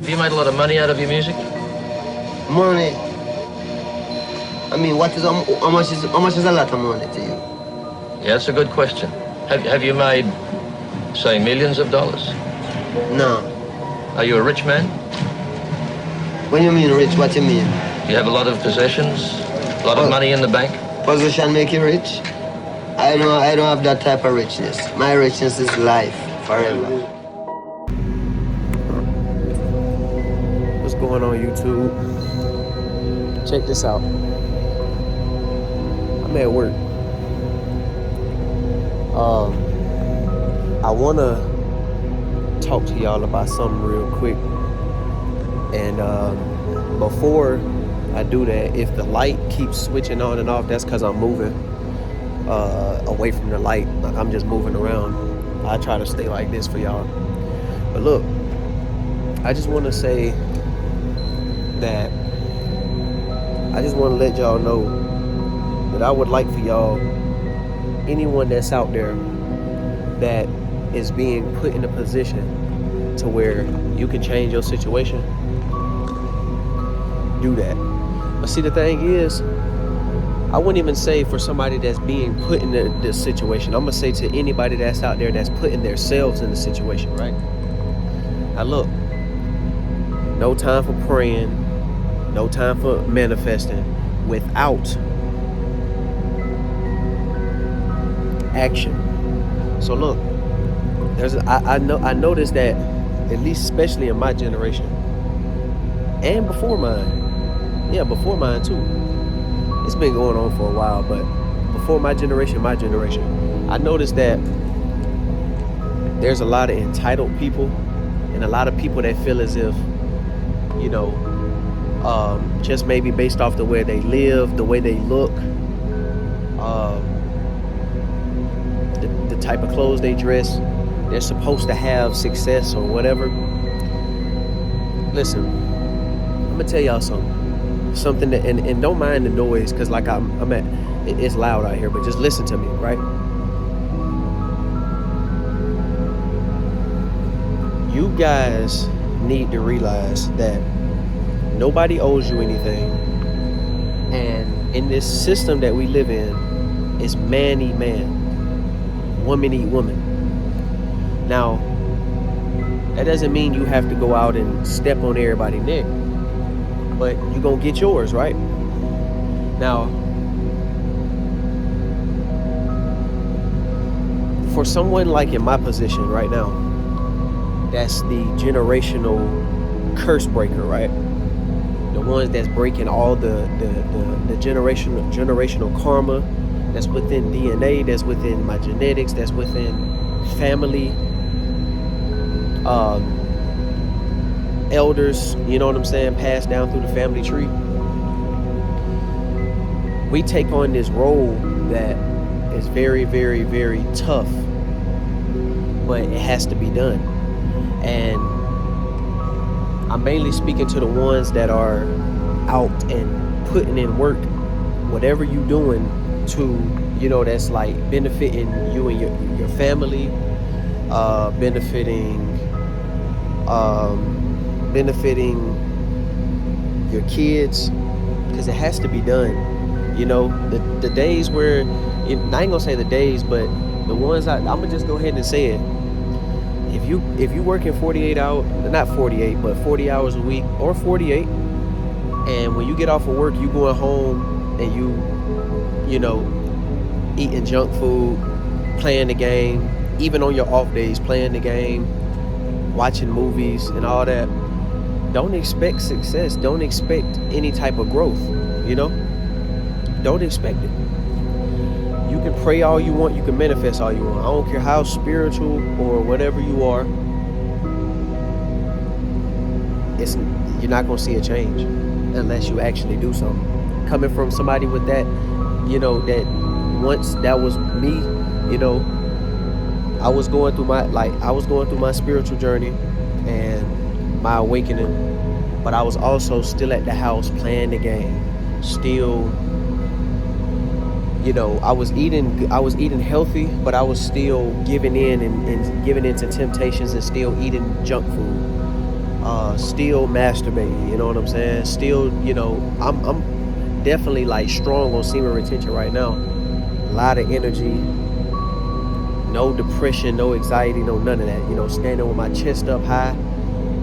Have you made a lot of money out of your music? Money. I mean, how much is a lot of money to you? Yeah, that's a good question. Have you made, say, millions of dollars? No. Are you a rich man? When you mean rich, what you mean? Do you have a lot of possessions? A lot of money in the bank? Position make you rich? I don't have that type of richness. My richness is life, forever. What's going on, YouTube? Check this out. I'm at work. I want to talk to y'all about something real quick. And before I do that, if the light keeps switching on and off, that's because I'm moving away from the light. Like, I'm just moving around. I try to stay like this for y'all. But look, I just want to say that I just want to let y'all know that I would like for y'all, anyone that's out there that is being put in a position to where you can change your situation, do that. But see, the thing is, I wouldn't even say for somebody that's being put in this situation. I'm gonna say to anybody that's out there that's putting themselves in the situation, right? Now look, no time for praying, no time for manifesting without action. So look, I noticed that, at least especially in my generation, and before mine, before mine too. It's been going on for a while, but before my generation, I noticed that there's a lot of entitled people and a lot of people that feel as if, you know, just maybe based off the way they live, the way they look, the type of clothes they dress, they're supposed to have success or whatever. Listen, I'm gonna tell y'all something that, and don't mind the noise, because like it's loud out here, but just listen to me, right? You guys need to realize that nobody owes you anything, and in this system that we live in, it's man eat man, woman eat woman. Now, that doesn't mean you have to go out and step on everybody's neck, but you're gonna get yours, right? Now, for someone like in my position right now, that's the generational curse breaker, right? The ones that's breaking all the generational karma that's within DNA, that's within my genetics, that's within family, elders, you know what I'm saying, passed down through the family tree. We take on this role that is very, very, very tough, but it has to be done. And I'm mainly speaking to the ones that are out and putting in work, whatever you doing to, you know, that's like benefiting you and your family, benefiting your kids, because it has to be done. You know, the days where, I ain't gonna say the days, but the ones I'm gonna just go ahead and say it. If you working 48 hours, not 48, but 40 hours a week, or 48, and when you get off of work, you going home and you know, eating junk food, playing the game, even on your off days, playing the game, watching movies and all that, don't expect success. Don't expect any type of growth, you know? Don't expect it. You can pray all you want, you can manifest all you want. I don't care how spiritual or whatever you are, you're not gonna see a change unless you actually do something. Coming from somebody with that, you know, that once that was me, you know, I was going through my spiritual journey and my awakening, but I was also still at the house playing the game, still, you know, I was eating healthy, but I was still giving in and giving into temptations and still eating junk food. still masturbating, you know what I'm saying? Still, I'm definitely like strong on semen retention right now. A lot of energy, no depression, no anxiety, no none of that. Standing with my chest up high,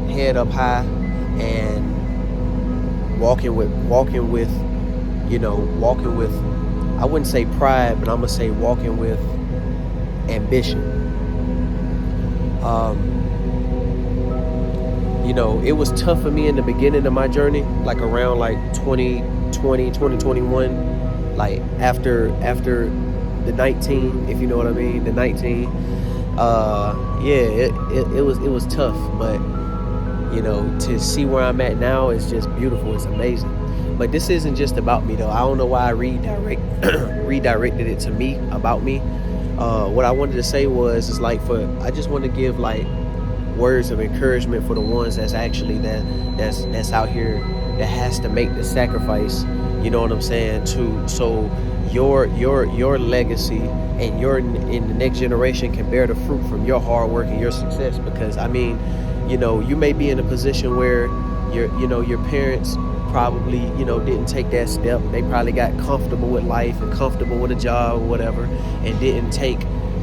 head up high, and walking with, I wouldn't say pride, but I'm gonna say walking with ambition. It was tough for me in the beginning of my journey, like around like 2020, 2021, like after the 19, if you know what I mean, the 19. It was tough, but to see where I'm at now is just beautiful. It's amazing. But this isn't just about me though. I don't know why I redirected it to me, about me. What I wanted to say is like, I just want to give like words of encouragement for the ones that's actually that's out here that has to make the sacrifice, you know what I'm saying, so your legacy and in the next generation can bear the fruit from your hard work and your success. Because I mean, you may be in a position where your parents probably didn't take that step. They probably got comfortable with life and comfortable with a job or whatever, and didn't take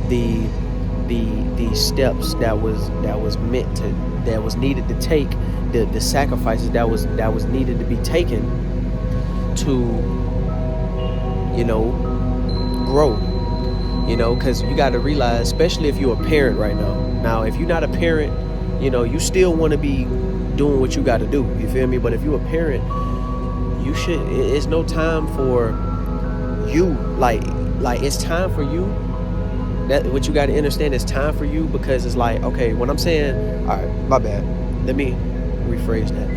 the steps that was needed to take, the sacrifices that was needed to be taken to grow. Because you got to realize, especially if you're a parent right now, if you're not a parent, you still want to be doing what you got to do, you feel me? But if you're a parent, it's no time for you, like it's time for you. That what you got to understand, is time for you, because it's like, okay, when I'm saying, all right, my bad, let me rephrase that.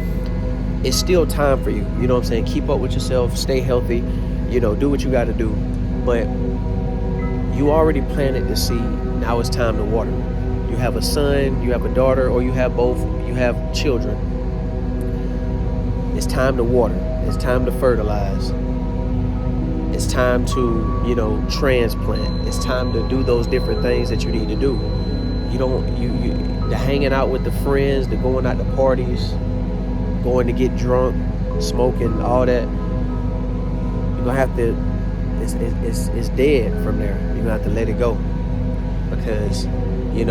It's still time for you, you know what I'm saying? Keep up with yourself, stay healthy, do what you got to do. But you already planted the seed. Now it's time to water. You have a son, you have a daughter, or you have both, you have children. It's time to water. It's time to fertilize. It's time to, transplant. It's time to do those different things that you need to do. The hanging out with the friends, the going out to parties, going to get drunk, smoking, all that. You're gonna have to, it's dead from there. You're gonna have to let it go. Because, you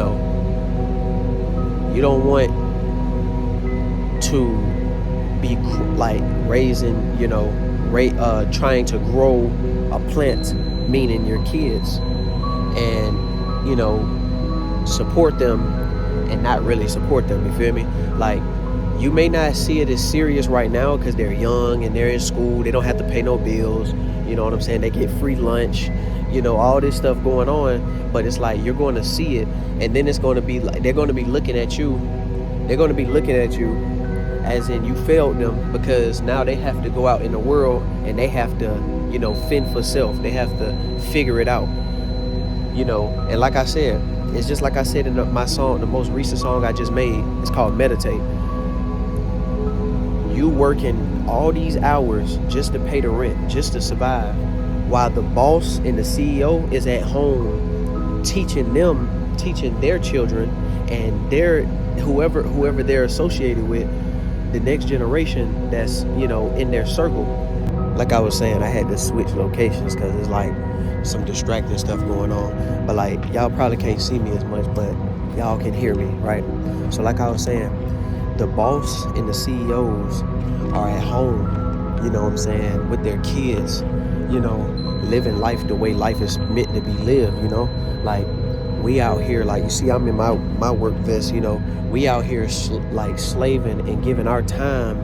don't want to be like raising, trying to grow a plant, meaning your kids, and support them and not really support them, you feel me? Like, you may not see it as serious right now because they're young and they're in school, they don't have to pay no bills, you know what I'm saying, they get free lunch, all this stuff going on. But it's like, you're going to see it, and then it's going to be like, they're going to be looking at you as in you failed them, because now they have to go out in the world and they have to, fend for self. They have to figure it out, and like I said, it's just like I said in my song, the most recent song I just made, it's called Meditate. You working all these hours just to pay the rent, just to survive, while the boss and the CEO is at home teaching their children and their whoever they're associated with, the next generation that's in their circle. Like I was saying, I had to switch locations because it's like some distracting stuff going on, but like, y'all probably can't see me as much, but y'all can hear me, right? So like I was saying, the boss and the CEOs are at home, you know what I'm saying, with their kids, living life the way life is meant to be lived, like, we out here, like, you see, I'm in my work vest, we out here like slaving and giving our time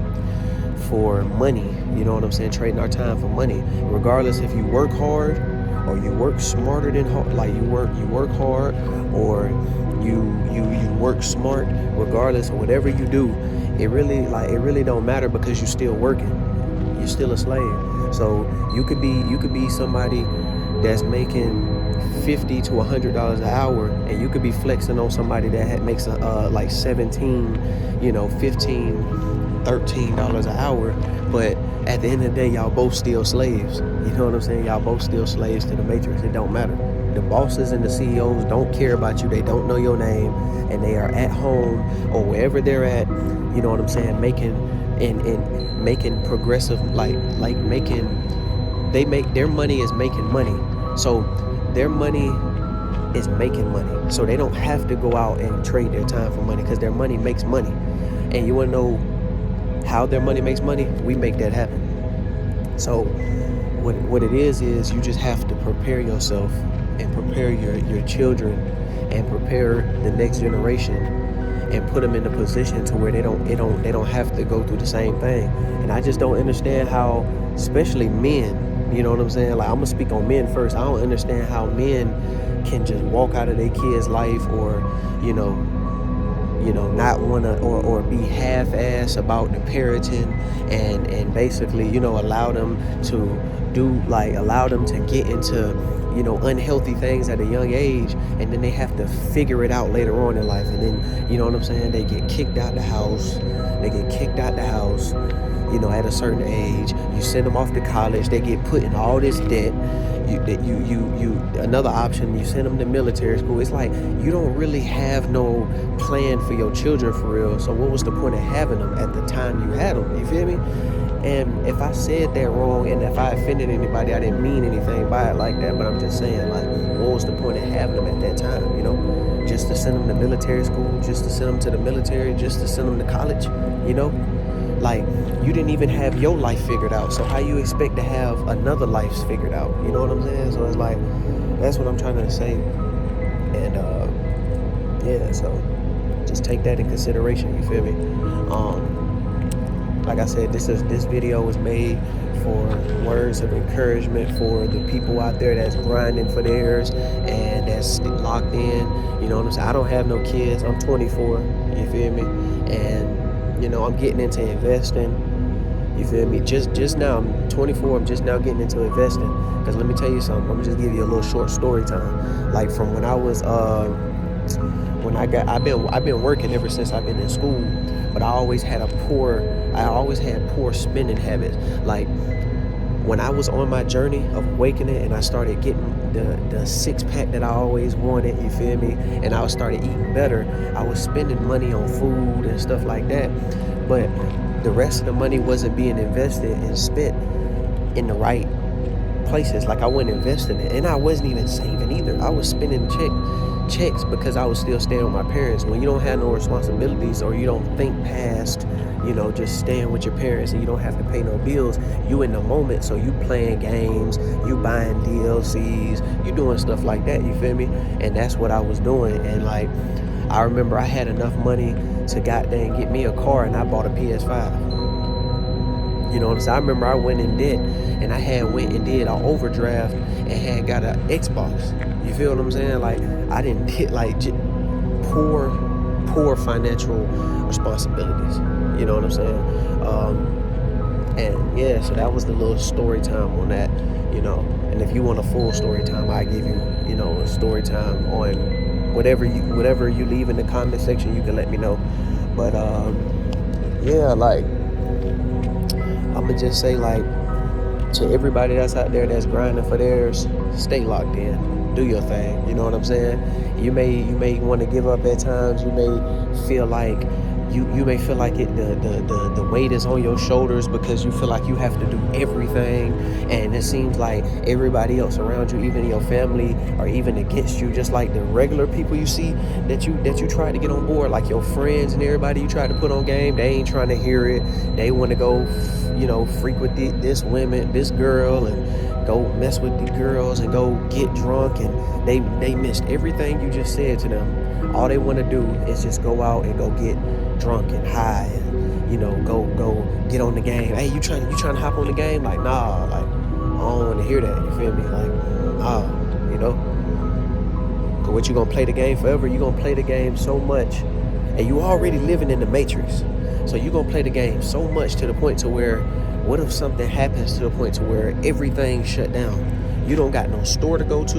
for money, you know what I'm saying, trading our time for money, regardless if you work hard or you work smarter than hard, like you work hard or you work smart, regardless of whatever you do, it really don't matter, because you're still working, you're still a slave. So you could be somebody that's making $50 to $100 an hour, and you could be flexing on somebody that makes like $17, $15, $13 an hour, but at the end of the day, y'all both still slaves. You know what I'm saying? Y'all both still slaves to the matrix. It don't matter. the bosses and the CEOs don't care about you. They don't know your name, and they are at home or wherever they're at. You know what I'm saying? Making progressive, their money is making money. So their money is making money. So they don't have to go out and trade their time for money, because their money makes money. And you want to know how their money makes money? We make that happen. So what it is you just have to prepare yourself and prepare your children and prepare the next generation and put them in a position to where they don't have to go through the same thing. And I just don't understand how, especially men, you know what I'm saying? Like, I'm gonna speak on men first. I don't understand how men can just walk out of their kids' life, or not wanna or be half-ass about the parenting, and basically, allow them to get into unhealthy things at a young age, and then they have to figure it out later on in life. And then, you know what I'm saying, they get kicked out the house at a certain age. You send them off to college, they get put in all this debt. Another option, you send them to military school. It's like you don't really have no plan for your children for real. So what was the point of having them at the time you had them? You feel me? And if I said that wrong, and if I offended anybody, I didn't mean anything by it like that. But I'm just saying, like, what was the point of having them at that time? Just to send them to military school, just to send them to the military, just to send them to college. Like, you didn't even have your life figured out. So how you expect to have another life's figured out? You know what I'm saying? So it's like, that's what I'm trying to say. And so just take that in consideration. You feel me? Like I said, this video was made for words of encouragement for the people out there that's grinding for theirs and that's locked in. You know what I'm saying? I don't have no kids. I'm 24. You feel me? And I'm getting into investing. You feel me? Just now, I'm 24. I'm just now getting into investing. Because let me tell you something. I'm just give you a little short story time. Like, from when I was I've been working ever since I've been in school, but I always had poor spending habits. Like, when I was on my journey of awakening and I started getting the six-pack that I always wanted, you feel me, and I started eating better, I was spending money on food and stuff like that, but the rest of the money wasn't being invested and spent in the right places. Like, I wasn't investing it, and I wasn't even saving either. I was spending checks because I was still staying with my parents. When you don't have no responsibilities, or you don't think past just staying with your parents, and you don't have to pay no bills, you in the moment, so you playing games, you buying DLCs, you doing stuff like that, you feel me? And that's what I was doing. And like, I remember I had enough money to goddamn get me a car, and I bought a PS5. You know what I'm saying? I remember I went in debt, and I went and did an overdraft and had got an Xbox. You feel what I'm saying? Like, I didn't get poor financial responsibilities. You know what I'm saying? And yeah, so that was the little story time on that. And if you want a full story time, I give you, a story time on whatever you leave in the comment section. You can let me know. But yeah, like, I'ma just say, like, to everybody that's out there that's grinding for theirs, stay locked in. Do your thing. You know what I'm saying? You may want to give up at times. You may feel like the weight is on your shoulders because you feel like you have to do everything, and it seems like everybody else around you, even your family, are even against you. Just like the regular people you see that you try to get on board, like your friends and everybody you try to put on game, they ain't trying to hear it. They want to go, frequent this girl, and go mess with the girls and go get drunk, and they missed everything you just said to them. All they want to do is just go out and go get drunk and high, and go get on the game. Hey, you trying to hop on the game? Like, nah, like, I don't want to hear that. You feel me? Like, nah, Cause what, you gonna play the game forever? You gonna play the game so much, and you already living in the matrix. So you gonna play the game so much to the point to where, what if something happens to the point to where everything shut down? You don't got no store to go to.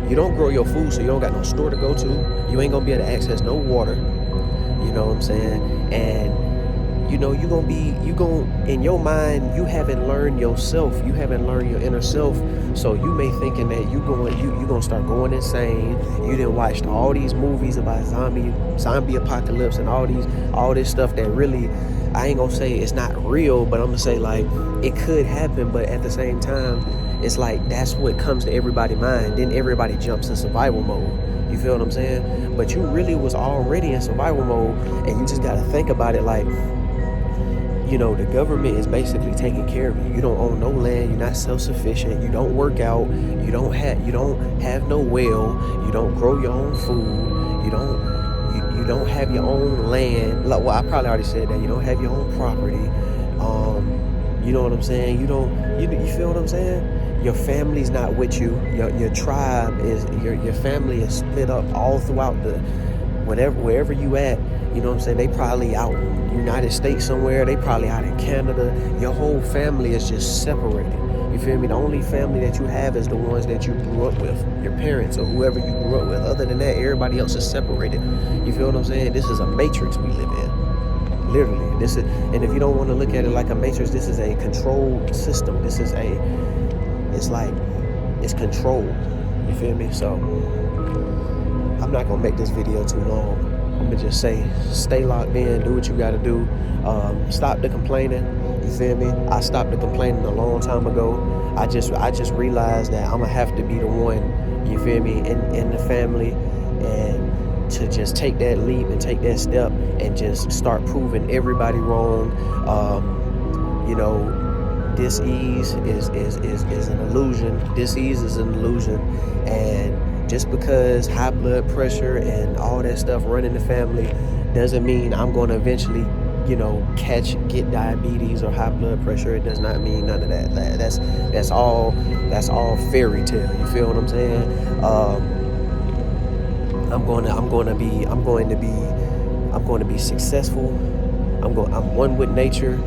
You don't grow your food, so you don't got no store to go to. You ain't gonna be able to access no water. You know what I'm saying? And know, in your mind, you haven't learned yourself. You haven't learned your inner self. So you may thinking that you gonna start going insane. You didn't watch all these movies about zombie apocalypse and all this stuff that really, I ain't gonna say it's not real, but I'm gonna say like it could happen. But at the same time, it's like that's what comes to everybody's mind. Then everybody jumps in survival mode. You feel what I'm saying? But you really was already in survival mode, and you just gotta think about it like, you know, the government is basically taking care of you. You don't own no land. You're not self-sufficient. You don't work out. You don't have no well. You don't grow your own food. You don't have your own land. Well, I probably already said that. You don't have your own property. You know what I'm saying? You feel what I'm saying? Your family's not with you. Your tribe is your family is split up all throughout wherever you at. You know what I'm saying? They probably out in the United States somewhere. They probably out in Canada. Your whole family is just separated. You feel me? The only family that you have is the ones that you grew up with, your parents or whoever you grew up with. Other than that, everybody else is separated. You feel what I'm saying? This is a matrix we live in. Literally. And if you don't want to look at it like a matrix, this is a controlled system. It's controlled. You feel me? So I'm not gonna make this video too long. I'm gonna just say, stay locked in, do what you gotta do. Stop the complaining. You feel me? I stopped the complaining a long time ago. I just realized that I'm gonna have to be the one, you feel me, in the family, and to just take that leap and take that step and just start proving everybody wrong. You know, dis-ease is an illusion. Dis-ease is an illusion. And just because high blood pressure and all that stuff run in the family doesn't mean I'm going to eventually, you know, get diabetes or high blood pressure. It does not mean none of that. That's all fairy tale. You feel what I'm saying? I'm going to be successful. I'm one with nature.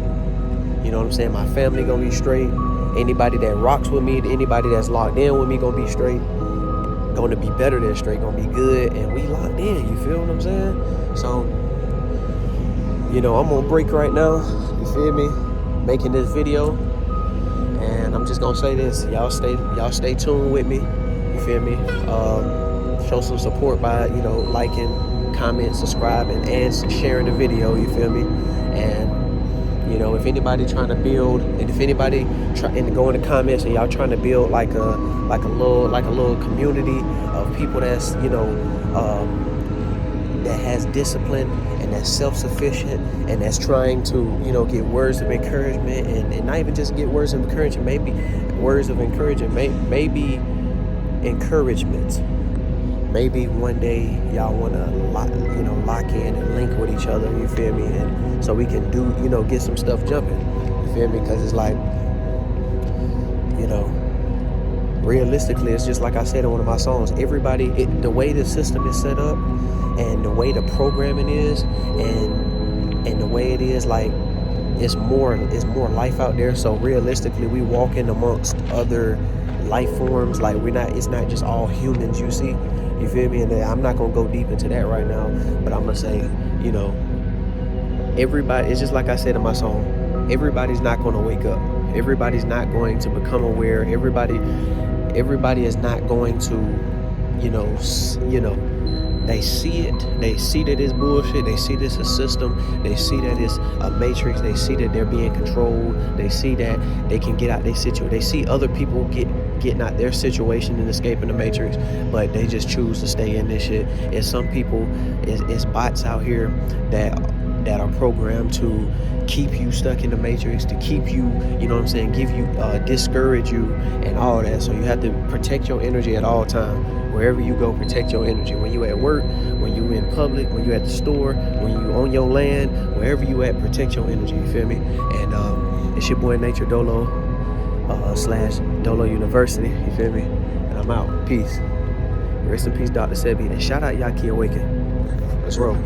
You know what I'm saying? My family gonna be straight. Anybody that rocks with me, anybody that's locked in with me gonna be straight. Gonna be better than straight, gonna be good, and we locked in. You feel what I'm saying? So, you know, I'm on break right now. You feel me? Making this video, and I'm just gonna say this: y'all stay tuned with me. You feel me? Show some support by, you know, liking, comment, subscribing, and sharing the video. You feel me? And you know, if anybody trying to build, and if anybody and go in the comments and y'all trying to build like a little community of people that's, you know, that has discipline and that's self-sufficient and that's trying to, you know, get words of encouragement and not even just get words of encouragement, maybe words of encouragement, maybe encouragement. Maybe one day y'all want to lock in and link with each other, you feel me? And so we can do, you know, get some stuff jumping, you feel me? Because it's like, you know, realistically, it's just like I said in one of my songs, the way the system is set up and the way the programming is and the way it is, like, it's more life out there. So realistically, we walk in amongst other life forms. Like, it's not just all humans, you see. You feel me? And I'm not gonna go deep into that right now, but I'm gonna say, you know, everybody, it's just like I said in my song, everybody's not gonna wake up. Everybody's not going to become aware. Everybody is not going to, you know, they see it. They see that it's bullshit. They see this a system. They see that it's a matrix. They see that they're being controlled. They see that they can get out their situation. They see other people getting out their situation and escaping the matrix, but they just choose to stay in this shit. And some people, it's bots out here that are programmed to keep you stuck in the matrix, to keep you, you know what I'm saying, give you, discourage you and all that. So you have to protect your energy at all times. Wherever you go, protect your energy. When you at work, when you in public, when you at the store, when you on your land, wherever you at, protect your energy, you feel me? And it's your boy Nature Dolo, / Dolo University, you feel me? And I'm out. Peace. Rest in peace, Dr. Sebi. And shout out Yaki Awaken. Let's roll.